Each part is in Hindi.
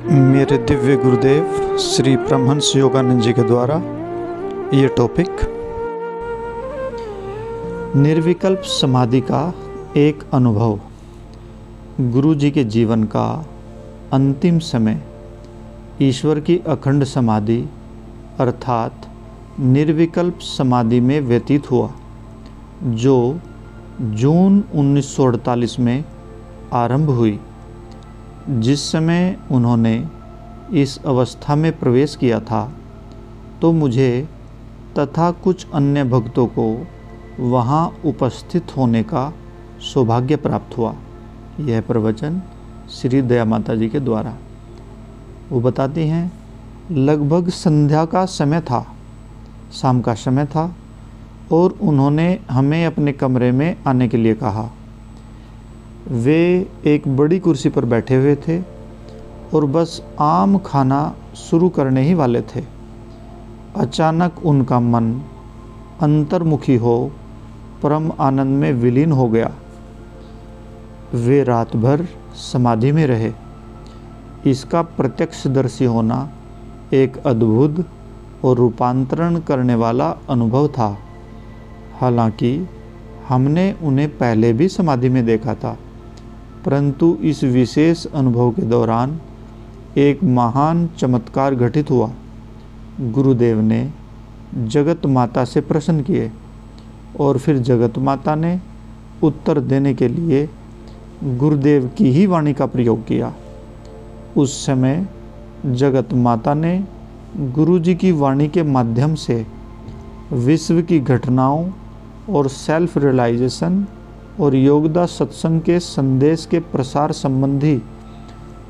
मेरे दिव्य गुरुदेव श्री परमहंस योगानंद जी के द्वारा ये टॉपिक निर्विकल्प समाधि का एक अनुभव। गुरु जी के जीवन का अंतिम समय ईश्वर की अखंड समाधि अर्थात निर्विकल्प समाधि में व्यतीत हुआ, जो जून 1948 में आरंभ हुई। जिस समय उन्होंने इस अवस्था में प्रवेश किया था तो मुझे तथा कुछ अन्य भक्तों को वहाँ उपस्थित होने का सौभाग्य प्राप्त हुआ। यह प्रवचन श्री दया माता जी के द्वारा। वो बताती हैं, लगभग संध्या का समय था, शाम का समय था, और उन्होंने हमें अपने कमरे में आने के लिए कहा। वे एक बड़ी कुर्सी पर बैठे हुए थे और बस आम खाना शुरू करने ही वाले थे। अचानक उनका मन अंतर्मुखी हो परम आनंद में विलीन हो गया। वे रात भर समाधि में रहे। इसका प्रत्यक्षदर्शी होना एक अद्भुत और रूपांतरण करने वाला अनुभव था। हालांकि हमने उन्हें पहले भी समाधि में देखा था, परंतु इस विशेष अनुभव के दौरान एक महान चमत्कार घटित हुआ। गुरुदेव ने जगत माता से प्रश्न किए और फिर जगत माता ने उत्तर देने के लिए गुरुदेव की ही वाणी का प्रयोग किया। उस समय जगत माता ने गुरु जी की वाणी के माध्यम से विश्व की घटनाओं और सेल्फ रियलाइजेशन और योगदा सत्संग के संदेश के प्रसार संबंधी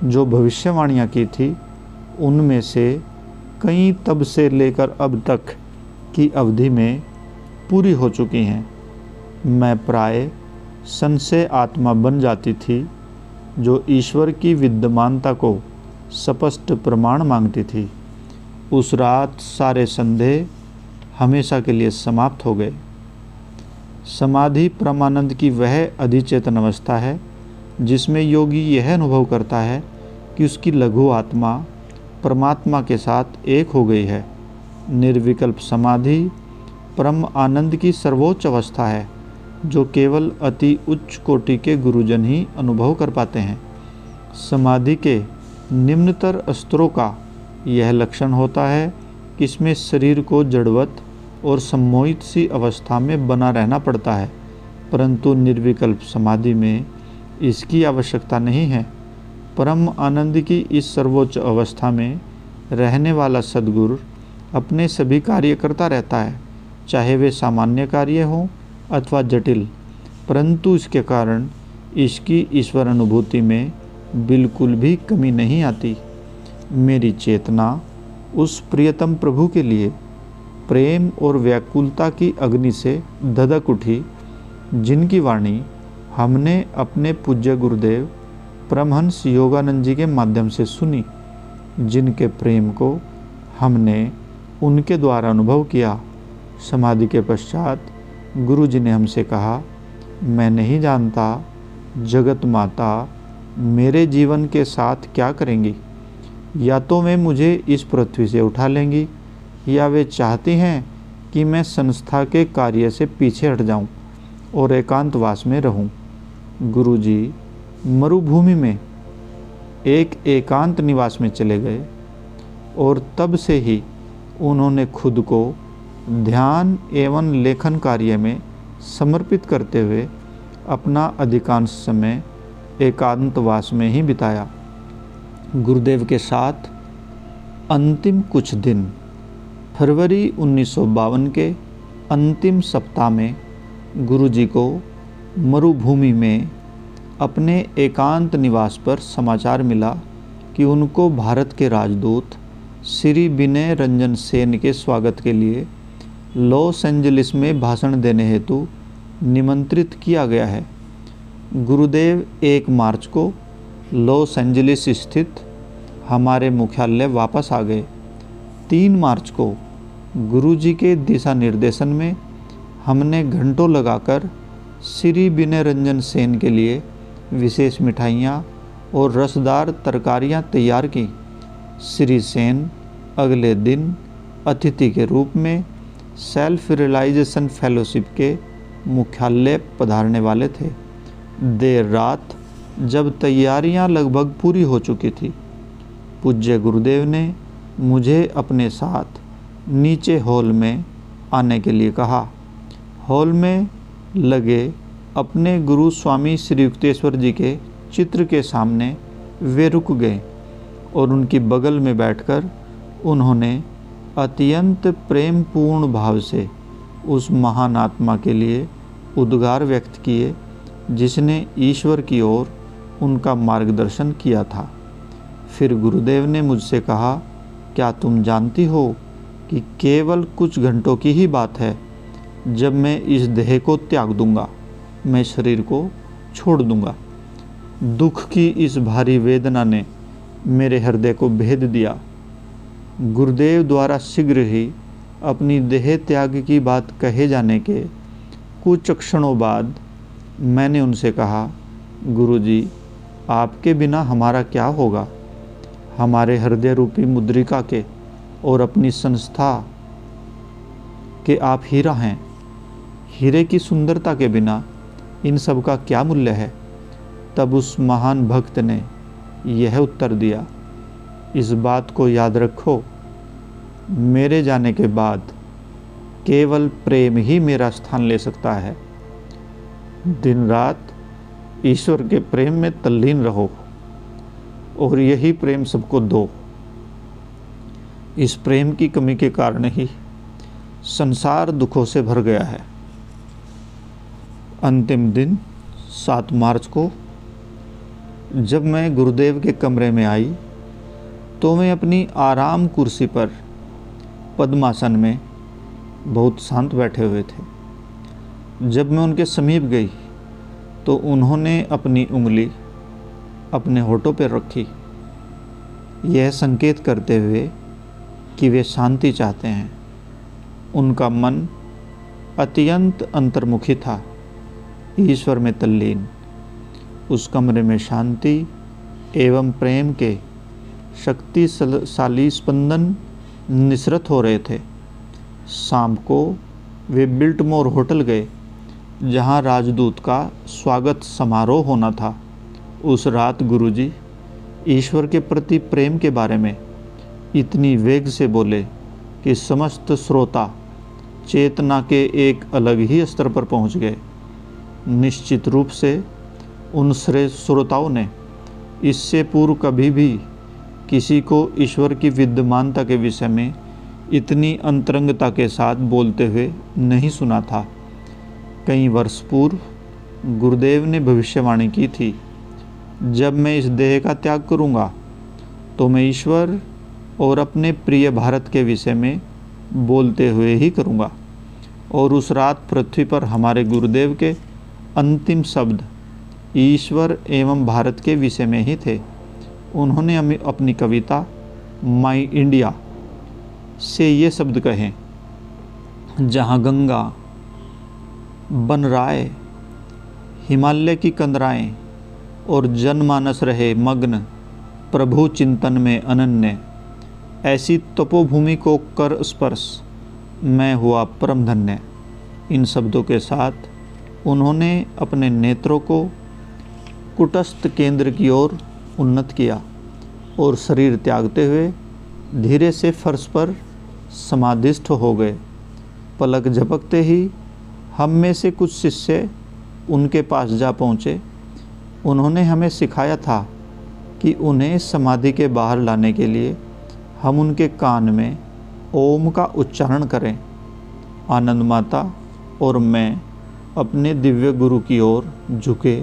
जो भविष्यवाणियाँ की थी, उनमें से कई तब से लेकर अब तक की अवधि में पूरी हो चुकी हैं। मैं प्राय संशय आत्मा बन जाती थी, जो ईश्वर की विद्यमानता को स्पष्ट प्रमाण मांगती थी। उस रात सारे संदेह हमेशा के लिए समाप्त हो गए। समाधि परमानंद की वह अधिचेतन अवस्था है जिसमें योगी यह अनुभव करता है कि उसकी लघु आत्मा परमात्मा के साथ एक हो गई है। निर्विकल्प समाधि परम आनंद की सर्वोच्च अवस्था है, जो केवल अति उच्च कोटि के गुरुजन ही अनुभव कर पाते हैं। समाधि के निम्नतर स्तरों का यह लक्षण होता है कि इसमें शरीर को जड़वत और सम्मोहित सी अवस्था में बना रहना पड़ता है, परंतु निर्विकल्प समाधि में इसकी आवश्यकता नहीं है। परम आनंद की इस सर्वोच्च अवस्था में रहने वाला सद्गुरु अपने सभी कार्य करता रहता है, चाहे वे सामान्य कार्य हों अथवा जटिल, परंतु इसके कारण इसकी ईश्वर अनुभूति में बिल्कुल भी कमी नहीं आती। मेरी चेतना उस प्रियतम प्रभु के लिए प्रेम और व्याकुलता की अग्नि से धधक उठी, जिनकी वाणी हमने अपने पूज्य गुरुदेव परमहंस योगानंद जी के माध्यम से सुनी, जिनके प्रेम को हमने उनके द्वारा अनुभव किया। समाधि के पश्चात गुरु जी ने हमसे कहा, मैं नहीं जानता जगत माता मेरे जीवन के साथ क्या करेंगी। या तो वे मुझे इस पृथ्वी से उठा लेंगी, या वे चाहती हैं कि मैं संस्था के कार्य से पीछे हट जाऊं और एकांतवास में रहूं। गुरुजी मरुभूमि में एक एकांत निवास में चले गए और तब से ही उन्होंने खुद को ध्यान एवं लेखन कार्य में समर्पित करते हुए अपना अधिकांश समय एकांतवास में ही बिताया। गुरुदेव के साथ अंतिम कुछ दिन फरवरी 1952 के अंतिम सप्ताह में गुरुजी को मरुभूमि में अपने एकांत निवास पर समाचार मिला कि उनको भारत के राजदूत श्री विनय रंजन सेन के स्वागत के लिए लॉस एंजलिस में भाषण देने हेतु निमंत्रित किया गया है। गुरुदेव 1 मार्च को लॉस एंजलिस स्थित हमारे मुख्यालय वापस आ गए। 3 मार्च को गुरुजी के दिशा निर्देशन में हमने घंटों लगाकर श्री विनय रंजन सेन के लिए विशेष मिठाइयाँ और रसदार तरकारियाँ तैयार की। श्री सेन अगले दिन अतिथि के रूप में सेल्फ रियलाइजेशन फेलोशिप के मुख्यालय पधारने वाले थे। देर रात जब तैयारियां लगभग पूरी हो चुकी थी, पूज्य गुरुदेव ने मुझे अपने साथ नीचे हॉल में आने के लिए कहा। हॉल में लगे अपने गुरु स्वामी श्री युक्तेश्वर जी के चित्र के सामने वे रुक गए और उनकी बगल में बैठकर उन्होंने अत्यंत प्रेमपूर्ण भाव से उस महान आत्मा के लिए उद्गार व्यक्त किए जिसने ईश्वर की ओर उनका मार्गदर्शन किया था। फिर गुरुदेव ने मुझसे कहा, क्या तुम जानती हो कि केवल कुछ घंटों की ही बात है जब मैं इस देह को त्याग दूंगा, मैं शरीर को छोड़ दूंगा। दुख की इस भारी वेदना ने मेरे हृदय को भेद दिया। गुरुदेव द्वारा शीघ्र ही अपनी देह त्याग की बात कहे जाने के कुछ क्षणों बाद मैंने उनसे कहा, गुरुजी, आपके बिना हमारा क्या होगा? हमारे हृदय रूपी मुद्रिका के और अपनी संस्था के आप हीरा हैं। हीरे की सुंदरता के बिना इन सब का क्या मूल्य है? तब उस महान भक्त ने यह उत्तर दिया, इस बात को याद रखो, मेरे जाने के बाद केवल प्रेम ही मेरा स्थान ले सकता है। दिन रात ईश्वर के प्रेम में तल्लीन रहो और यही प्रेम सबको दो। इस प्रेम की कमी के कारण ही संसार दुखों से भर गया है। अंतिम दिन 7 मार्च को जब मैं गुरुदेव के कमरे में आई तो मैं अपनी आराम कुर्सी पर पद्मासन में बहुत शांत बैठे हुए थे। जब मैं उनके समीप गई तो उन्होंने अपनी उंगली अपने होठों पर रखी, यह संकेत करते हुए कि वे शांति चाहते हैं। उनका मन अत्यंत अंतर्मुखी था, ईश्वर में तल्लीन। उस कमरे में शांति एवं प्रेम के शक्तिशाली स्पंदन निसृत हो रहे थे। शाम को वे बिल्टमोर होटल गए जहां राजदूत का स्वागत समारोह होना था। उस रात गुरुजी ईश्वर के प्रति प्रेम के बारे में इतनी वेग से बोले कि समस्त श्रोता चेतना के एक अलग ही स्तर पर पहुंच गए। निश्चित रूप से उन श्रेष्ठ श्रोताओं ने इससे पूर्व कभी भी किसी को ईश्वर की विद्यमानता के विषय में इतनी अंतरंगता के साथ बोलते हुए नहीं सुना था। कई वर्ष पूर्व गुरुदेव ने भविष्यवाणी की थी, जब मैं इस देह का त्याग करूंगा तो मैं ईश्वर और अपने प्रिय भारत के विषय में बोलते हुए ही करूंगा। और उस रात पृथ्वी पर हमारे गुरुदेव के अंतिम शब्द ईश्वर एवं भारत के विषय में ही थे। उन्होंने हमें अपनी कविता माई इंडिया से ये शब्द कहे, जहाँ गंगा बन राय, हिमालय की कंदराएं और जनमानस रहे मग्न प्रभु चिंतन में अनन्य, ऐसी तपोभूमि को कर स्पर्श मैं हुआ परम धन्य। इन शब्दों के साथ उन्होंने अपने नेत्रों को कुटस्थ केंद्र की ओर उन्नत किया और शरीर त्यागते हुए धीरे से फर्श पर समाधिस्थ हो गए। पलक झपकते ही हम में से कुछ शिष्य उनके पास जा पहुँचे। उन्होंने हमें सिखाया था कि उन्हें समाधि के बाहर लाने के लिए हम उनके कान में ओम का उच्चारण करें। आनंद माता और मैं अपने दिव्य गुरु की ओर झुके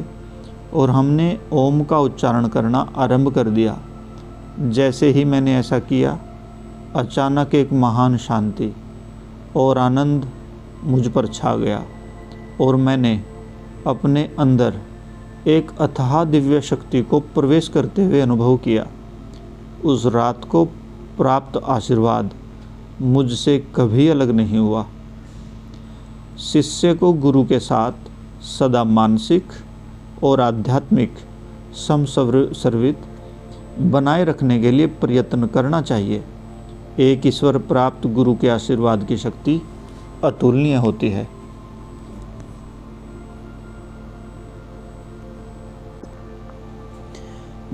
और हमने ओम का उच्चारण करना आरंभ कर दिया। जैसे ही मैंने ऐसा किया, अचानक एक महान शांति और आनंद मुझ पर छा गया और मैंने अपने अंदर एक अथाह दिव्य शक्ति को प्रवेश करते हुए अनुभव किया। उस रात को प्राप्त आशीर्वाद मुझसे कभी अलग नहीं हुआ। शिष्य को गुरु के साथ सदा मानसिक और आध्यात्मिक समसर्वित बनाए रखने के लिए प्रयत्न करना चाहिए। एक ईश्वर प्राप्त गुरु के आशीर्वाद की शक्ति अतुलनीय होती है।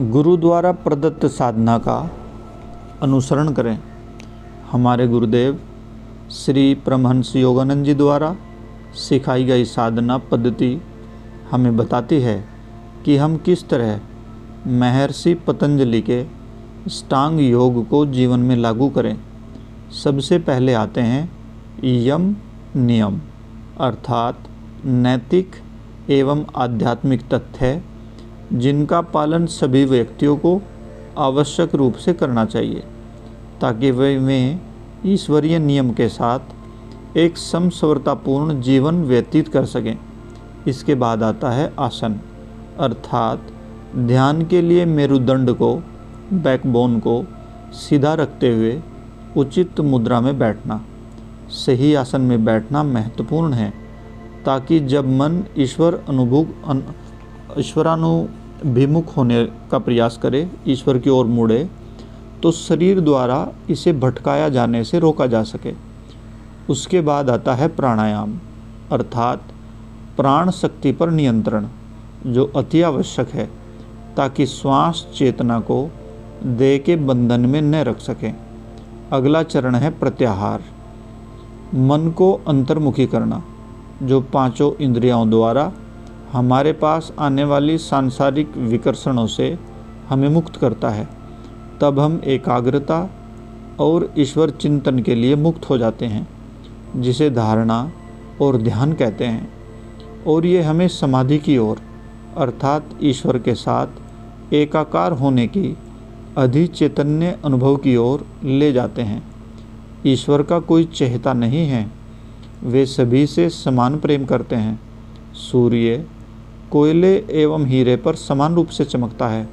गुरु द्वारा प्रदत्त साधना का अनुसरण करें। हमारे गुरुदेव श्री परमहंस योगानंद जी द्वारा सिखाई गई साधना पद्धति हमें बताती है कि हम किस तरह महर्षि पतंजलि के अष्टांग योग को जीवन में लागू करें। सबसे पहले आते हैं यम नियम, अर्थात नैतिक एवं आध्यात्मिक तथ्य जिनका पालन सभी व्यक्तियों को आवश्यक रूप से करना चाहिए ताकि वे ईश्वरीय नियम के साथ एक समसवरतापूर्ण जीवन व्यतीत कर सकें। इसके बाद आता है आसन, अर्थात ध्यान के लिए मेरुदंड को, बैकबोन को सीधा रखते हुए उचित मुद्रा में बैठना। सही आसन में बैठना महत्वपूर्ण है ताकि जब मन ईश्वरानुभिमुख होने का प्रयास करे, ईश्वर की ओर मुड़े, तो शरीर द्वारा इसे भटकाया जाने से रोका जा सके। उसके बाद आता है प्राणायाम, अर्थात प्राण शक्ति पर नियंत्रण, जो अति आवश्यक है ताकि श्वास चेतना को देह के बंधन में न रख सकें। अगला चरण है प्रत्याहार, मन को अंतर्मुखी करना, जो पांचों इंद्रियों द्वारा हमारे पास आने वाली सांसारिक विकर्षणों से हमें मुक्त करता है। तब हम एकाग्रता और ईश्वर चिंतन के लिए मुक्त हो जाते हैं, जिसे धारणा और ध्यान कहते हैं, और ये हमें समाधि की ओर, अर्थात ईश्वर के साथ एकाकार होने की अधिचैतन्य अनुभव की ओर ले जाते हैं। ईश्वर का कोई चहेता नहीं है, वे सभी से समान प्रेम करते हैं। सूर्य कोयले एवं हीरे पर समान रूप से चमकता है,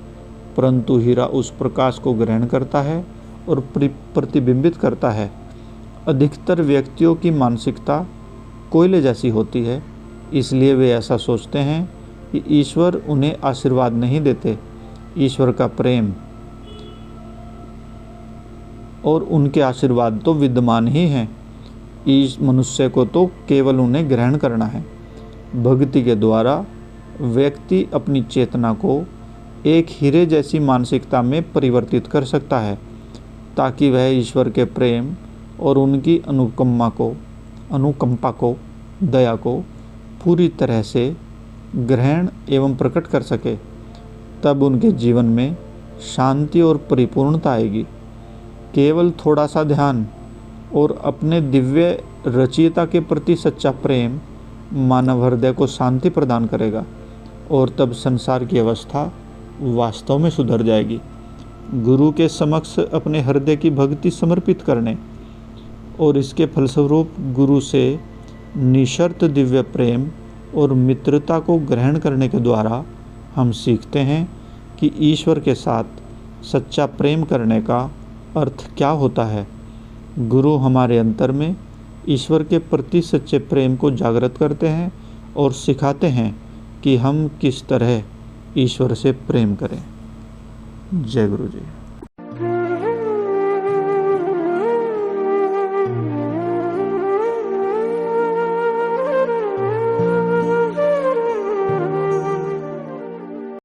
परंतु हीरा उस प्रकाश को ग्रहण करता है और प्रतिबिंबित करता है। अधिकतर व्यक्तियों की मानसिकता कोयले जैसी होती है, इसलिए वे ऐसा सोचते हैं कि ईश्वर उन्हें आशीर्वाद नहीं देते। ईश्वर का प्रेम और उनके आशीर्वाद तो विद्यमान ही हैं, इस मनुष्य को तो केवल उन्हें ग्रहण करना है। भक्ति के द्वारा व्यक्ति अपनी चेतना को एक हीरे जैसी मानसिकता में परिवर्तित कर सकता है ताकि वह ईश्वर के प्रेम और उनकी अनुकंपा को, दया को पूरी तरह से ग्रहण एवं प्रकट कर सके। तब उनके जीवन में शांति और परिपूर्णता आएगी। केवल थोड़ा सा ध्यान और अपने दिव्य रचयिता के प्रति सच्चा प्रेम मानव हृदय को शांति प्रदान करेगा और तब संसार की अवस्था वास्तव में सुधर जाएगी। गुरु के समक्ष अपने हृदय की भक्ति समर्पित करने और इसके फलस्वरूप गुरु से निशर्त दिव्य प्रेम और मित्रता को ग्रहण करने के द्वारा हम सीखते हैं कि ईश्वर के साथ सच्चा प्रेम करने का अर्थ क्या होता है। गुरु हमारे अंतर में ईश्वर के प्रति सच्चे प्रेम को जागृत करते हैं और सिखाते हैं कि हम किस तरह ईश्वर से प्रेम करें। जय गुरु जी।